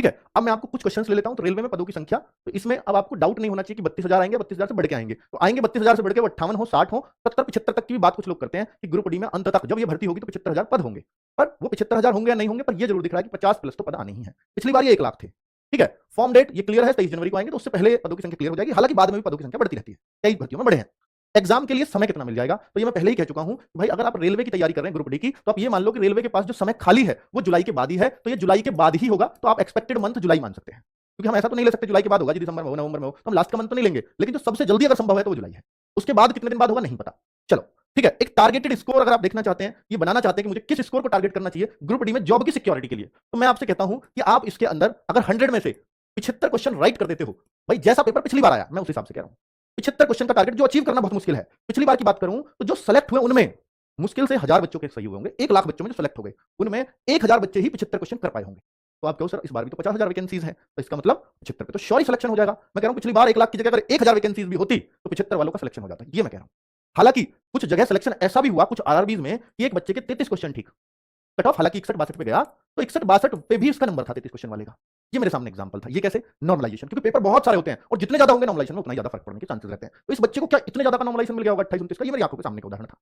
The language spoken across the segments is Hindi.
ठीक है, अब मैं आपको कुछ क्वेश्चंस ले लेता हूं। तो रेलवे में पदों की संख्या, तो इसमें अब आपको डाउट नहीं होना चाहिए कि 32,000 आएंगे, 32,000 से बढ़ के आएंगे। तो आएंगे 32,000 से बढ़ के वो 58 हो, 60 हो, 70, 75 तक की भी बात कुछ लोग करते हैं कि ग्रुप डी में अंत तक जब ये भर्ती होगी तो 75,000 पद होंगे। पर वो 75,000 होंगे या नहीं होंगे, पर ये जरूर दिख रहा है कि 50 प्लस तो पद आने ही है। पिछली बार ये 1 लाख थे। ठीक है, फॉर्म डेट ये क्लियर है, 23 जनवरी को आएंगे, तो उससे पहले पदों की संख्या क्लियर हो जाएगी। हालांकि बाद में भी पदों की संख्या बढ़ती रहती है, कई भर्तियों में बढ़े हैं। एग्जाम के लिए समय कितना मिल जाएगा, तो ये मैं पहले ही कह चुका हूं कि भाई अगर आप रेलवे की तैयारी कर रहे हैं ग्रुप डी की, तो आप ये मान लो कि रेलवे के पास जो समय खाली है वो जुलाई के बाद ही है, तो ये जुलाई के बाद ही होगा। तो आप एक्सपेक्टेड मंथ जुलाई मान सकते हैं, क्योंकि हम ऐसा तो नहीं ले सकते जुलाई के बाद होगा जी, दिसंबर में हो, नवंबर में हो, तो हम लास्ट का मंथ तो नहीं लेंगे, लेकिन जो सबसे जल्दी अगर संभव है तो वो जुलाई है। उसके बाद कितने दिन बाद होगा नहीं पता। चलो ठीक है, एक टारगेटेड स्कोर अगर आप देखना चाहते हैं, ये बनाना चाहते हैं कि मुझे किस स्कोर को टारगेट करना चाहिए ग्रुप डी में जॉब की सिक्योरिटी के लिए, तो मैं आपसे कहता हूं कि आप इसके अंदर अगर 100 में से 75 क्वेश्चन राइट कर देते हो, भाई जैसा पेपर पिछली बार आया मैं उस हिसाब से कह रहा हूं, 75 क्वेश्चन का टारगेट जो अचीव करना बहुत मुश्किल है। पिछली बार की बात करूं तो जो सेलेक्ट हुए उनमें मुश्किल से 1000 बच्चों के सही हुए होंगे, 1 लाख बच्चों में जो सेलेक्ट हो गए उनमें 1000 बच्चे ही 75 क्वेश्चन कर पाए होंगे। तो आप कहो सर इस बार भी तो 50,000 वैकेंसीज है, तो इसका मतलब 75 पे तो श्योर ही सिलेक्शन हो जाएगा। मैं कह रहा हूं पिछली बार 1 लाख की जगह अगर 1000 वैकेंसीज भी होती तो 75 वालों का सिलेक्शन हो जाता है, ये मैं कह रहा हूं। हालांकि कुछ जगह सिलेक्शन ऐसा भी हुआ कुछ आरआरबीज में कि एक बच्चे के 33 क्वेश्चन ठीक, कट ऑफ हालांकि 61-62 पे गया, तो 61-62 पे भी इसका नंबर था 33 क्वेश्चन वाले का। ये मेरे सामने एग्जांपल था। ये कैसे? नॉर्मलाइजेशन, क्योंकि पेपर बहुत सारे होते हैं और जितने ज्यादा होंगे नॉर्मलाइजेशन में उतना ज्यादा फर्क पड़ने के चांसेस रहते हैं। तो इस बच्चे को क्या इतने ज्यादा का नॉर्मलाइजेशन मिल गया होगा 28-29 का, ये मेरी आंखों के सामने का उदाहरण था।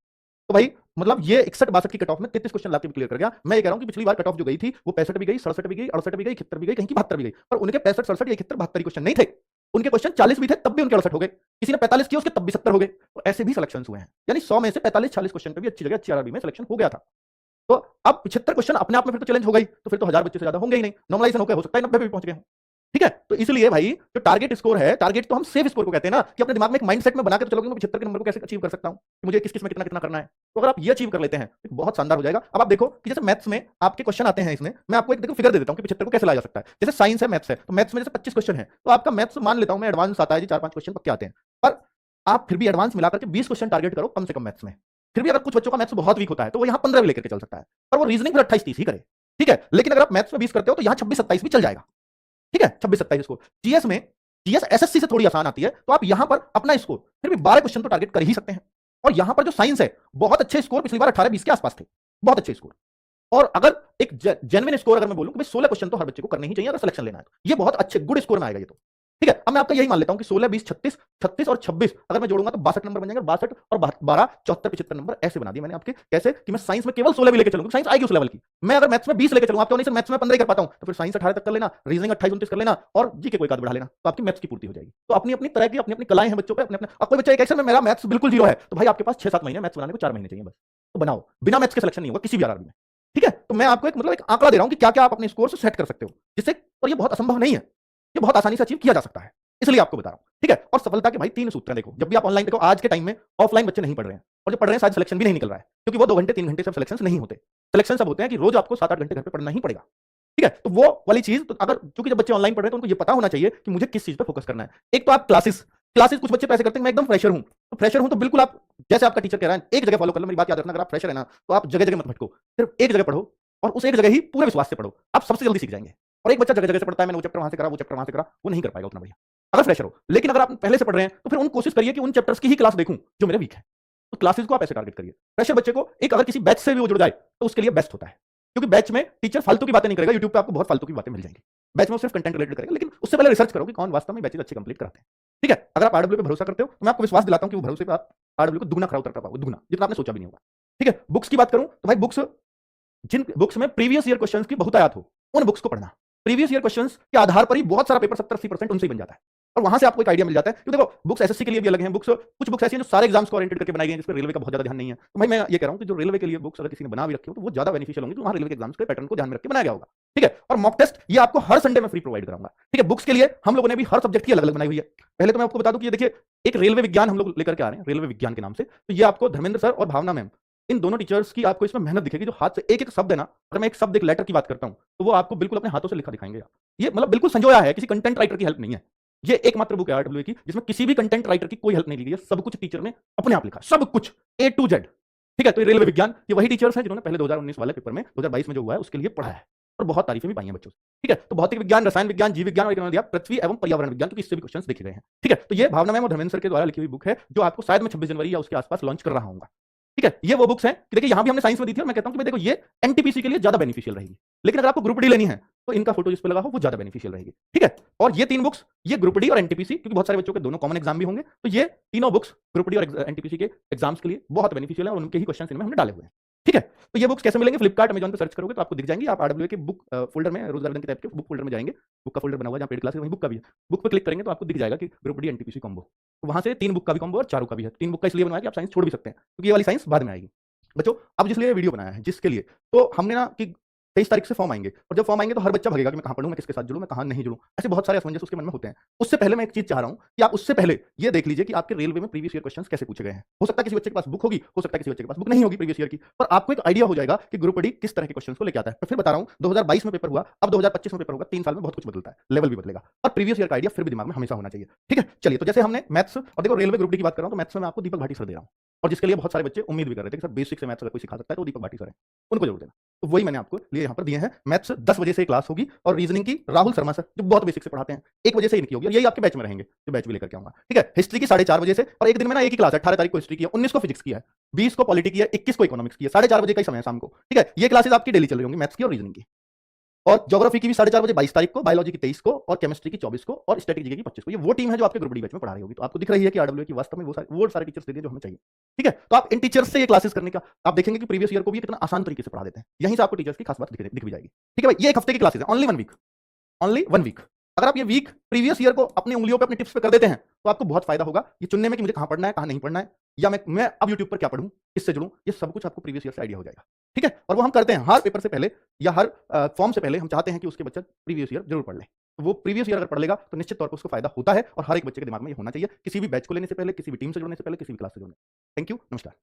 तो भाई मतलब ये 61-62 की कट ऑफ में 33 क्वेश्चन लाके भी क्लियर कर गया। मैं ये कह रहा हूं कि पिछली बार कट ऑफ जो गई थी वो 65 भी गई, 67 भी गई, 68 भी गई, 71 भी गई, कहीं की 72 भी गई, पर उनके 65, 67 या 71, 72 क्वेश्चन नहीं थे। उनके क्वेश्चन 40 भी थे तब भी उनके 68 हो गए, किसी ने 45 किया उसके तब भी 70 हो गए। तो ऐसे भी सिलेक्शन हुए हैं, यानी 100 में से 45-40 क्वेश्चन पे भी अच्छी जगह अच्छी आरआरबी में सिलेक्शन हो गया था। तो अब 75 क्वेश्चन अपने आप में फिर तो चैलेंज हो गई, तो फिर तो 1000 बच्चे से ज्यादा होंगे ही नहीं, नॉर्मलाइजेशन हो सकता है 90 पे भी पहुंच गए। ठीक है, तो इसलिए भाई जो टारगेट स्कोर है, टारगेट तो हम सेफ स्कोर को कहते हैं ना, कि अपने दिमाग में एक माइंडसेट में बना के चलोगे मैं 75 के नंबर को कैसे अचीव कर सकता हूं, कि मुझे किस किस में कितना कितना करना है। तो अगर आप ये अचीव कर लेते हैं तो बहुत शानदार हो जाएगा। अब आप देखो कि जैसे मैथ्स में आपके क्वेश्चन आते हैं, इसमें मैं आपको एक देखो फिगर दे देता हूं कि 75 को कैसे लाया जा सकता है। जैसे साइंस है, मैथ्स है, तो मैथ्स में जैसे 25 क्वेश्चन है, तो आपका मैथ्स मान लेता हूं मैं एडवांस आता है जी, 4-5 क्वेश्चन पक्के आते हैं, पर आप फिर भी एडवांस मिलाकर के 20 क्वेश्चन टारगेट करो कम से कम मैथ्स में। फिर भी अगर कुछ बच्चों का मैथ्स बहुत वीक होता है तो वो यहाँ 15 भी लेकर के चल सकता है, पर वो रीजनिंग फिर 28-30 ही करे। ठीक है, लेकिन अगर आप मैथ्स में 20 करते हो तो यहाँ 26-27 भी चल जाएगा। ठीक है, 26-27 स्कोर। जीएस में, जीएस एसएससी से थोड़ी आसान आती है, तो आप यहां पर अपना स्कोर फिर भी 12 क्वेश्चन तो टारगेट कर ही सकते हैं। और यहां पर जो साइंस है, बहुत अच्छे स्कोर पिछली बार 18-20 के आसपास थे, बहुत अच्छे स्कोर। और अगर एक जेन्युइन स्कोर अगर मैं बोलूं कि 16 क्वेश्चन तो हर बच्चे को करने ही चाहिए अगर सिलेक्शन लेना है, तो ये बहुत अच्छे गुड स्कोर में आएगा ये तो। ठीक है, अब मैं आपका यही मान लेता हूं कि 16, 20, 36, 36 और 26 अगर मैं जोड़ूंगा तो 62 नंबर बन जाएंगे। 62 और 12, 74, 75 नंबर ऐसे बना दिए मैंने आपके। कैसे कि मैं साइंस में केवल 16 भी लेके चलूंगा, साइंस आएगी उस लेवल की। मैं अगर मैथ्स में 20 लेके चलूंगा, आप क्यों नहीं सर मैथ्स में 15 कर पाता हूं, तो फिर साइंस 18 तक कर लेना, रीजनिंग 28-29 कर लेना और जीके को एक आध बढ़ा लेना, तो आपकी मैथ्स की पूर्ति हो जाएगी। तो अपनी अपनी तरह की अपनी अपनी कलाएं हैं बच्चों पे, अपने अपने। अब कोई बच्चा एक में मेरा मैथ्स बिल्कुल जीरो है, तो भाई आपके पास 6-7 महीने मैथ्स बनाने को 4 महीने चाहिए बस, तो बनाओ। बिना मैथ्स के सिलेक्शन नहीं होगा किसी भी आरआरबी में। ठीक है, तो मैं आपको एक मतलब एक आंकड़ा दे रहा हूं कि क्या क्या आप अपने स्कोर से सेट कर सकते हो, जिससे, और ये बहुत असंभव नहीं है, ये बहुत आसानी से अचीव किया जा सकता है, इसलिए आपको बता रहा हूं। ठीक है, और सफलता के भाई 3 सूत्र हैं। देखो जब भी आप ऑनलाइन देखो, आज के टाइम में ऑफलाइन बच्चे नहीं पढ़ रहे हैं, और जो पढ़ रहे हैं शायद सिलेक्शन भी नहीं निकल रहा है, क्योंकि वो 2 घंटे 3 घंटे सब सिलेक्शन नहीं होते। सिलेक्शन सब होते हैं कि रोज आपको 7-8 घंटे घर पे पढ़ना ही पड़ेगा। ठीक है, तो वो वाली चीज, तो अगर चूंकि जब बच्चे ऑनलाइन पढ़ रहे हैं तो उनको ये पता होना चाहिए कि मुझे किस चीज पे फोकस करना है। एक तो आप क्लासेस, कुछ बच्चे पैसे करते हैं मैं एकदम फ्रेशर हूं, तो फ्रेशर हूं तो बिल्कुल आप जैसे आपका टीचर कह रहा है एक जगह फॉलो कर लो। मेरी बात याद रखना, अगर आप फ्रेशर है ना तो आप जगह जगह मत भटको, सिर्फ एक जगह पढ़ो और उस एक जगह ही पूरे विश्वास से पढ़ो, आप सबसे जल्दी सीख जाएंगे। और एक बच्चा जगह जगह से पढ़ता है, मैंने वो चैप्टर वहां से करा, वो चैप्टर वहां से करा, वो नहीं कर पाएगा उतना बढ़िया अगर फ्रेशर हो। लेकिन अगर आप पहले से पढ़ रहे हैं तो फिर उन कोशिश करिए कि उन चैप्टर्स की ही क्लास देखूं जो मेरे वीक है, तो क्लासेस को आप ऐसे टारगेट करिए। फ्रेशर बच्चे को एक अगर किसी बैच से भी वो जुड़ जाए तो उसके लिए बेस्ट होता है, क्योंकि बैच में टीचर फालतू की बातें नहीं करेगा। यूट्यूब पे आपको बहुत फालतू की बातें मिल जाएंगी, बैच में सिर्फ कंटेंट रिलेटेड करेगा, लेकिन उससे पहले रिसर्च करो कि कौन वास्तव में बैचेज अच्छे कंप्लीट कराते हैं। ठीक है, अगर आप आरडब्ल्यू पे भरोसा करते हो तो मैं आपको विश्वास दिलाता हूं कि वो भरोसे पे आप आरडब्ल्यू को दुगना खरा उतर पाओगे, दुगना, जितना आपने सोचा भी नहीं होगा। ठीक है, बुक्स की बात करूं तो भाई बुक्स, जिन बुक्स में प्रीवियस ईयर क्वेश्चंस की बहुतायत हो उन बुक्स को पढ़ना। प्रीवियस ईयर क्वेश्चंस के आधार पर ही बहुत सारा पेपर 70-80% उनसे ही बन जाता है, और वहां से आपको एक आइडिया मिल जाता है। क्योंकि देखो बुक्स एसएससी के लिए भी अलग हैं, बुक्स कुछ बुक्स ऐसी हैं जो सारे एग्जाम्स को ओरिएंटेड करके बनाई गई हैं, जिस पर रेलवे का बहुत ज्यादा ध्यान नहीं है। तो भाई मैं ये कह रहा हूं कि जो रेलवे के लिए बुक्स अगर किसी ने बना भी रखी हो तो वो ज्यादा बेनिफिशियल होंगी, तो वहां रेलवे के एग्जाम्स के पैटर्न को ध्यान में रख के बनाया गया होगा। ठीक है, और मॉक टेस्ट ये आपको हर संडे में फ्री प्रोवाइड कराऊंगा। ठीक है, बुक्स के लिए हम लोगों ने भी हर सब्जेक्ट की अलग अलग बनाई हुई है। पहले तो मैं आपको बता दूं कि ये देखिए एक रेलवे विज्ञान हम लोग लेकर के आ रहे हैं, रेलवे विज्ञान के नाम से। तो ये आपको धर्मेंद्र सर और भावना मैम, इन दोनों टीचर्स की आपको इसमें मेहनत दिखेगी, जो हाथ से एक एक शब्द है ना, अगर मैं एक शब्द एक लेटर की बात करता हूं तो वो आपको बिल्कुल अपने हाथों से लिखा दिखाएंगे। ये मतलब बिल्कुल संजोया है, किसी कंटेंट राइटर की हेल्प नहीं है। ये एकमात्र बुक है आरडब्ल्यू की जिसमें किसी भी कंटेंट राइटर की कोई हेल्प नहीं ली गई है, सब कुछ टीचर ने अपने आप लिखा, सब कुछ A to Z। ठीक है, तो ये रेलवे विज्ञान, ये वही टीचर्स हैं जिन्होंने पहले 2019 वाले पेपर में 2022 में जो हुआ है उसके लिए पढ़ा है, और बहुत तारीफें भी पाई हैं बच्चों से। ठीक है, तो भौतिक विज्ञान, रसायन विज्ञान, जीव विज्ञान और इन्होंने दिया पृथ्वी एवं पर्यावरण विज्ञान, क्योंकि इससे भी क्वेश्चंस देखे गए हैं। ठीक है, तो ये भावना मैम और धर्मेंद्र सर के द्वारा लिखी हुई बुक है, जो आपको शायद मैं 26 जनवरी या उसके आसपास लॉन्च कर रहा हूँ। ठीक है, ये वो बुक्स हैं कि देखिए यहां भी हमने साइंस में दी थी, और मैं कहता हूं कि देखो ये एनटीपीसी के लिए ज्यादा बेनिफिशियल रहेगी। लेकिन अगर आपको ग्रुप डी लेनी है तो इनका फोटो जिस पे लगा हो वो ज्यादा बेनिफिशियल रहेगी। ठीक है, और ये 3 बुक्स, ये ग्रुप डी और एनटीपीसी, क्योंकि बहुत सारे बच्चों के दोनों कॉमन एग्जाम भी होंगे, तो ये तीनों बुक्स ग्रुप डी और एनटीपीसी के एग्जाम्स के लिए बहुत बेनिफिशियल है और उनके ही क्वेश्चन इनमें हमने डाले हुए हैं। ठीक है, तो ये बुक्स कैसे मिलेंगे? फ्लिपकार्ट, अमेजॉन पे सर्च करोगे तो आपको दिख जाएंगे। आप आरडब्ल्यू के बुक फोल्डर में, रोजगार की टाइप के बुक फोल्डर में जाएंगे, बुक का फोल्डर बना हुआ है जहाँ पेड क्लासेस, वहीं बुक का भी है। बुक पे क्लिक करेंगे तो आपको दिख जाएगा कि ग्रुप डी एनटीपीसी कॉम्बो, तो वहां से 3 बुक का भी कॉम्बो और 4 का भी है। 3 बुक का इसलिए बनवाया कि आप साइंस छोड़ भी सकते हैं, क्योंकि ये वाली साइंस बाद में आएगी। बच्चों, अब जिसलिए ये वीडियो बनाया है, जिसके लिए, तो हमने ना कि 23 तारीख से फॉर्म आएंगे, और जब फॉर्म आएंगे तो हर बच्चा भगेगा कि मैं कहां पढ़ूं, मैं किसके साथ जुड़ूं, मैं कहां नहीं जुड़ूं। ऐसे बहुत सारे असमंजस उसके मन में होते हैं। उससे पहले मैं एक चीज चाह रहा हूं कि आप उससे पहले ये देख लीजिए कि आपके रेलवे में प्रीवियस ईयर क्वेश्चंस कैसे पूछे गए हैं। हो सकता है किसी बच्चे के पास बुक होगी, हो सकता है किसी बच्चे के पास बुक नहीं होगी प्रीवियस ईयर की, पर आपको एक आइडिया हो जाएगा कि ग्रुप डी किस तरह के क्वेश्चंस को लेके आता है। तो फिर बता रहा हूं, 2022 में पेपर हुआ, अब 2025 में पेपर होगा, 3 साल में बहुत कुछ बदलता है, लेवल भी बदलेगा, और प्रीवियस ईयर का आइडिया फिर भी दिमाग में हमेशा होना चाहिए। ठीक है, चलिए, तो जैसे हमने मैथ्स, और देखो रेलवे ग्रुप डी की बात कर रहा हूं, तो मैथ्स में मैं आपको दीपक भाटी सर दे रहा हूं, और जिसके लिए बहुत सारे बच्चे उम्मीद भी कर रहे थे कि सर बेसिक से मैथ्स अगर कोई सिखा सकता है तो दीपक भाटी सर है, उनको जरूर देना। तो वही मैंने आपको लिए यहाँ पर दिए हैं। मैथ्स 10 बजे से क्लास होगी, और रीजनिंग की राहुल शर्मा सर, जो बहुत बेसिक से पढ़ाते हैं, 1 बजे से इनकी होगी, और यही आपके बैच में रहेंगे, जो बैच भी लेकर के आऊंगा। ठीक है, हिस्ट्री की 4:30 बजे से, और एक दिन में ना एक ही क्लास है, 18 तारीख को हिस्ट्री की है, 19 को फिजिक्स की है, 20 को पॉलिटी की है, 21 को इकोनॉमिक्स की है, 4:30 बजे का ही समय है शाम को। ठीक है, ये क्लासेस आपकी डेली चल रही होंगी मैथ्स की और रीजनिंग की। और ज्योग्राफी की भी 4:30 बजे 22 तारीख को, बायोलॉजी की 23 को, और केमिस्ट्री की 24 को, और स्टैटिक जीके की 25 को। ये वो टीम है जो आपके ग्रुप डी बैच में पढ़ा रही होगी। तो आपको दिख रही है कि आरडब्ल्यू की वास्तव में वो सारे टीचर्स दे दिए जो हमें चाहिए। ठीक है, तो आप इन टीचर्स से ये क्लासेस करने का आप देखेंगे कि प्रीवियस ईयर को भी कितना आसान तरीके से पढ़ा देते हैं। यहीं से आपको टीचर्स की खास बात दिख भी जाएगी। ठीक है भाई, ये 1 हफ्ते की क्लासेस है, ओनली 1 वीक, ओनली 1 वीक। अगर आप ये वीक प्रीवियस ईयर को अपनी उंगलियों पे, अपने टिप्स पे कर देते हैं, तो आपको बहुत फायदा होगा ये चुनने में कि मुझे कहां पढ़ना है, कहां नहीं पढ़ना है, या मैं अब यूट्यूब पर क्या पढ़ूं, किससे जुड़ूं, ये सब कुछ आपको प्रीवियस ईयर से आइडिया हो जाएगा। ठीक है, और वो हम करते हैं हर पेपर से पहले, या हर फॉर्म से पहले हम चाहते हैं कि उसके बच्चा प्रीवियस ईयर जरूर पढ़ ले। तो वो प्रीवियस ईयर अगर पढ़ लेगा तो निश्चित तौर पर उसको फायदा होता है, और हर एक बच्चे के दिमाग में ये होना चाहिए, किसी भी बैच को लेने से पहले, किसी भी टीम से जुड़ने से पहले, किसी भी क्लास से जुड़ने। थैंक यू, नमस्कार।